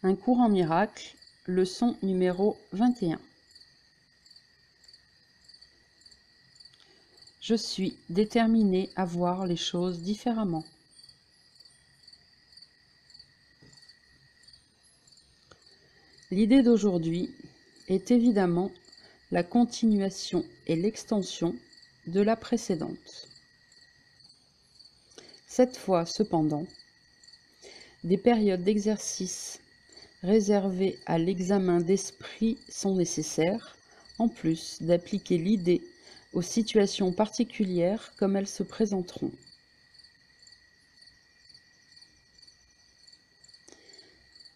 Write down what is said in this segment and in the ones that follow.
Un cours en miracle, leçon numéro 21. Je suis déterminée à voir les choses différemment. L'idée d'aujourd'hui est évidemment la continuation et l'extension de la précédente. Cette fois, cependant, des périodes d'exercice réservées à l'examen d'esprit sont nécessaires, en plus d'appliquer l'idée aux situations particulières comme elles se présenteront.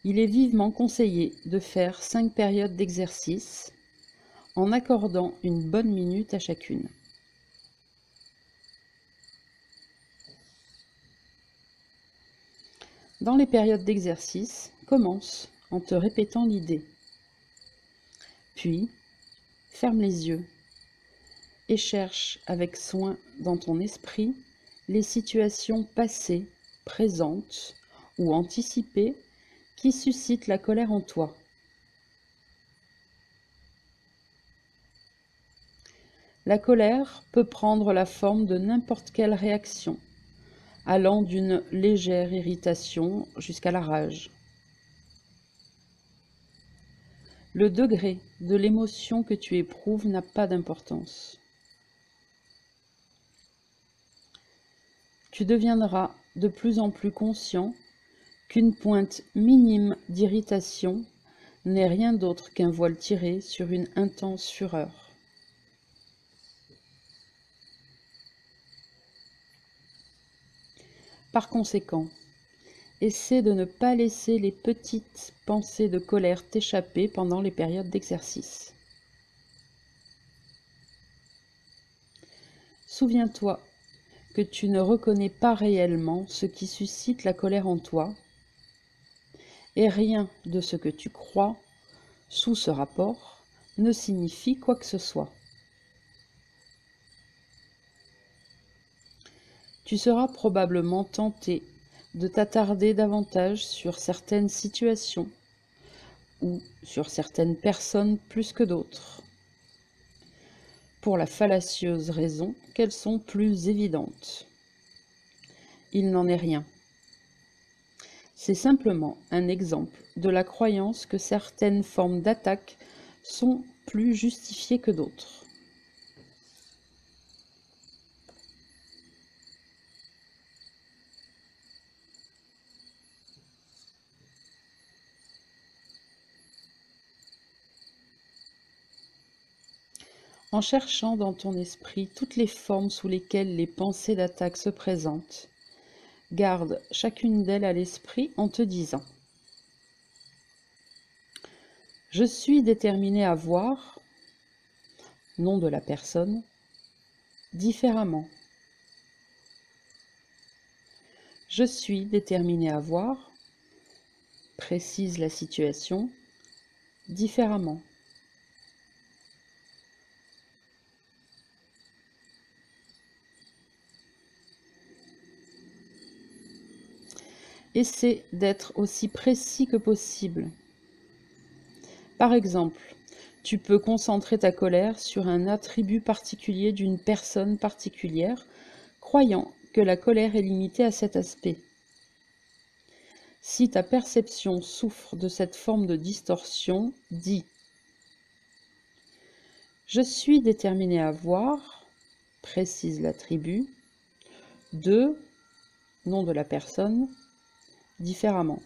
Il est vivement conseillé de faire 5 périodes d'exercice en accordant une bonne minute à chacune. Dans les périodes d'exercice, commence en te répétant l'idée. Puis, ferme les yeux et cherche avec soin dans ton esprit les situations passées, présentes ou anticipées qui suscitent la colère en toi. La colère peut prendre la forme de n'importe quelle réaction, allant d'une légère irritation jusqu'à la rage. Le degré de l'émotion que tu éprouves n'a pas d'importance. Tu deviendras de plus en plus conscient qu'une pointe minime d'irritation n'est rien d'autre qu'un voile tiré sur une intense fureur. Par conséquent, essaie de ne pas laisser les petites pensées de colère t'échapper pendant les périodes d'exercice. Souviens-toi que tu ne reconnais pas réellement ce qui suscite la colère en toi, et rien de ce que tu crois sous ce rapport ne signifie quoi que ce soit. Tu seras probablement tenté de t'attarder davantage sur certaines situations ou sur certaines personnes plus que d'autres, pour la fallacieuse raison qu'elles sont plus évidentes. Il n'en est rien. C'est simplement un exemple de la croyance que certaines formes d'attaque sont plus justifiées que d'autres. En cherchant dans ton esprit toutes les formes sous lesquelles les pensées d'attaque se présentent, garde chacune d'elles à l'esprit en te disant : je suis déterminé à voir, nom de la personne, différemment. Je suis déterminé à voir, précise la situation, différemment. Essaie d'être aussi précis que possible. Par exemple, tu peux concentrer ta colère sur un attribut particulier d'une personne particulière, croyant que la colère est limitée à cet aspect. Si ta perception souffre de cette forme de distorsion, dis : je suis déterminé à voir, précise l'attribut, de, nom de la personne, différemment.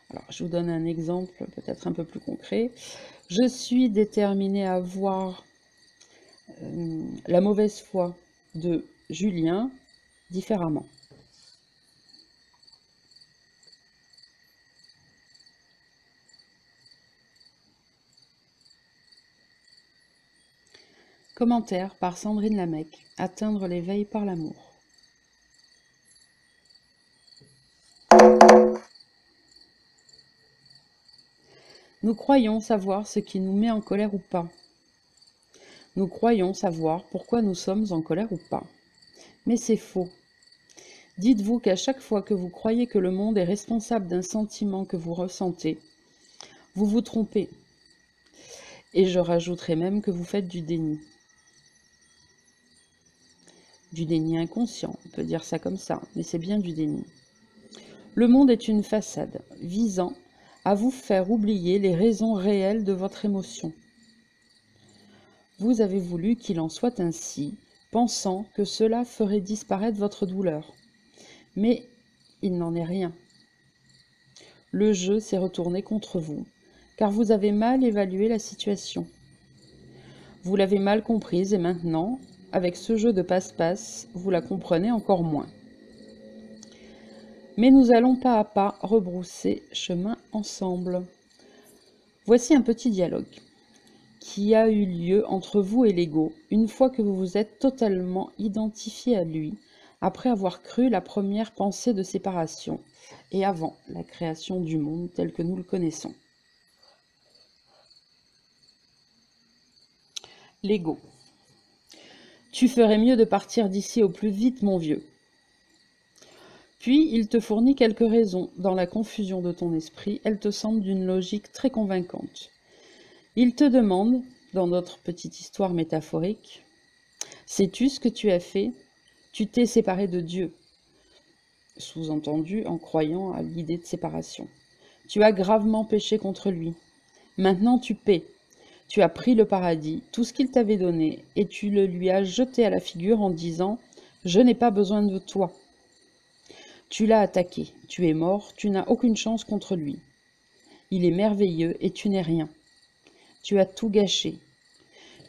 Alors, je vous donne un exemple peut-être un peu plus concret. Je suis déterminé à voir la mauvaise foi de Julien différemment. Commentaire par Sandrine Lamec. Atteindre l'éveil par l'amour. Nous croyons savoir ce qui nous met en colère ou pas. Nous croyons savoir pourquoi nous sommes en colère ou pas. Mais c'est faux. Dites-vous qu'à chaque fois que vous croyez que le monde est responsable d'un sentiment que vous ressentez, vous vous trompez. Et je rajouterai même que vous faites du déni. Du déni inconscient, on peut dire ça comme ça, mais c'est bien du déni. Le monde est une façade visant à vous faire oublier les raisons réelles de votre émotion. Vous avez voulu qu'il en soit ainsi, pensant que cela ferait disparaître votre douleur. Mais il n'en est rien. Le jeu s'est retourné contre vous, car vous avez mal évalué la situation. Vous l'avez mal comprise et maintenant, avec ce jeu de passe-passe, vous la comprenez encore moins. Mais nous allons pas à pas rebrousser chemin ensemble. Voici un petit dialogue qui a eu lieu entre vous et l'ego, une fois que vous vous êtes totalement identifié à lui, après avoir cru la première pensée de séparation, et avant la création du monde tel que nous le connaissons. L'ego. Tu ferais mieux de partir d'ici au plus vite, mon vieux. Puis il te fournit quelques raisons. Dans la confusion de ton esprit, elles te semblent d'une logique très convaincante. Il te demande, dans notre petite histoire métaphorique, « Sais-tu ce que tu as fait? Tu t'es séparé de Dieu. » Sous-entendu en croyant à l'idée de séparation. Tu as gravement péché contre lui. Maintenant tu paies. Tu as pris le paradis, tout ce qu'il t'avait donné, et tu le lui as jeté à la figure en disant « Je n'ai pas besoin de toi ». Tu l'as attaqué, tu es mort, tu n'as aucune chance contre lui. Il est merveilleux et tu n'es rien. Tu as tout gâché.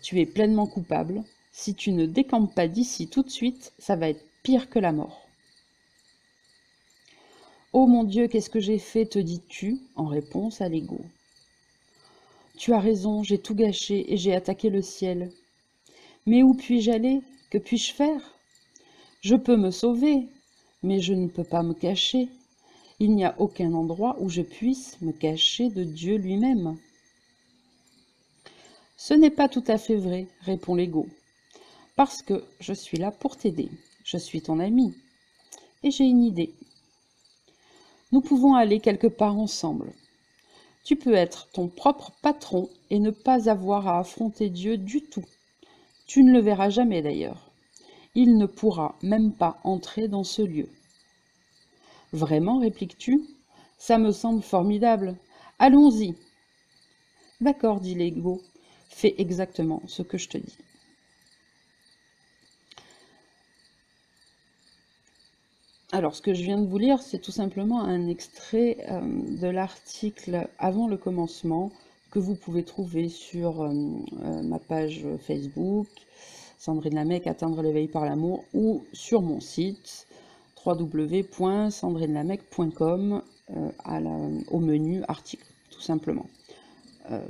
Tu es pleinement coupable. Si tu ne décampes pas d'ici tout de suite, ça va être pire que la mort. Oh mon Dieu, qu'est-ce que j'ai fait, te dis-tu, en réponse à l'ego. Tu as raison, j'ai tout gâché et j'ai attaqué le ciel. Mais où puis-je aller? Que puis-je faire? Je peux me sauver, mais je ne peux pas me cacher. Il n'y a aucun endroit où je puisse me cacher de Dieu lui-même. Ce n'est pas tout à fait vrai, répond l'ego, parce que je suis là pour t'aider. Je suis ton ami. Et j'ai une idée. Nous pouvons aller quelque part ensemble. Tu peux être ton propre patron et ne pas avoir à affronter Dieu du tout. Tu ne le verras jamais d'ailleurs. Il ne pourra même pas entrer dans ce lieu. Vraiment, répliques-tu? Ça me semble formidable. Allons-y. D'accord, dit l'ego. Fais exactement ce que je te dis. Alors, ce que je viens de vous lire, c'est tout simplement un extrait de l'article Avant le commencement que vous pouvez trouver sur ma page Facebook, Sandrine Lamec, Atteindre l'éveil par l'amour, ou sur mon site www.sandrinelamec.com au menu article, tout simplement.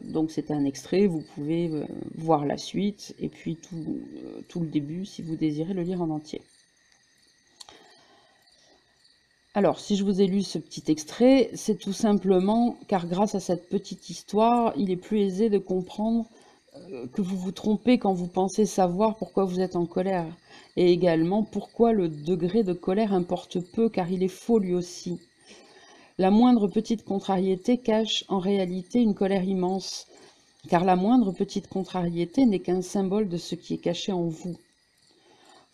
Donc c'est un extrait, vous pouvez voir la suite et puis tout le début si vous désirez le lire en entier. Alors, si je vous ai lu ce petit extrait, c'est tout simplement car grâce à cette petite histoire, il est plus aisé de comprendre que vous vous trompez quand vous pensez savoir pourquoi vous êtes en colère, et également pourquoi le degré de colère importe peu, car il est faux lui aussi. La moindre petite contrariété cache en réalité une colère immense, car la moindre petite contrariété n'est qu'un symbole de ce qui est caché en vous.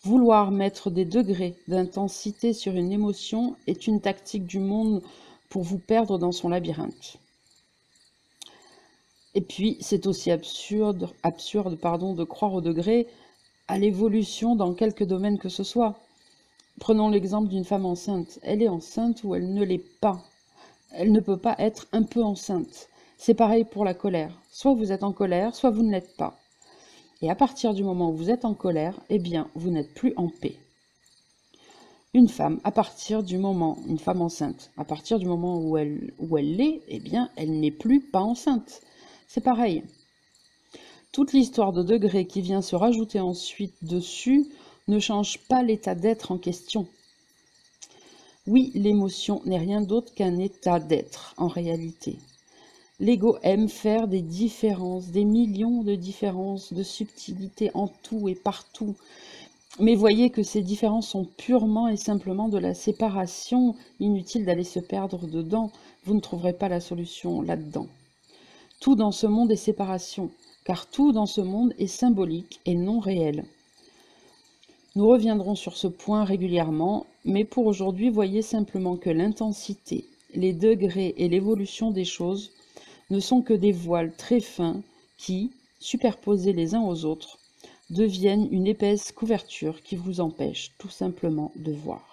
Vouloir mettre des degrés d'intensité sur une émotion est une tactique du monde pour vous perdre dans son labyrinthe. Et puis, c'est aussi absurde de croire au degré à l'évolution dans quelque domaine que ce soit. Prenons l'exemple d'une femme enceinte. Elle est enceinte ou elle ne l'est pas. Elle ne peut pas être un peu enceinte. C'est pareil pour la colère. Soit vous êtes en colère, soit vous ne l'êtes pas. Et à partir du moment où vous êtes en colère, eh bien, vous n'êtes plus en paix. Une femme enceinte, à partir du moment où elle l'est, eh bien, elle n'est plus pas enceinte. C'est pareil. Toute l'histoire de degrés qui vient se rajouter ensuite dessus ne change pas l'état d'être en question. Oui, l'émotion n'est rien d'autre qu'un état d'être, en réalité. L'ego aime faire des différences, des millions de différences, de subtilités en tout et partout. Mais voyez que ces différences sont purement et simplement de la séparation. Inutile d'aller se perdre dedans, vous ne trouverez pas la solution là-dedans. Tout dans ce monde est séparation, car tout dans ce monde est symbolique et non réel. Nous reviendrons sur ce point régulièrement, mais pour aujourd'hui, voyez simplement que l'intensité, les degrés et l'évolution des choses ne sont que des voiles très fins qui, superposés les uns aux autres, deviennent une épaisse couverture qui vous empêche tout simplement de voir.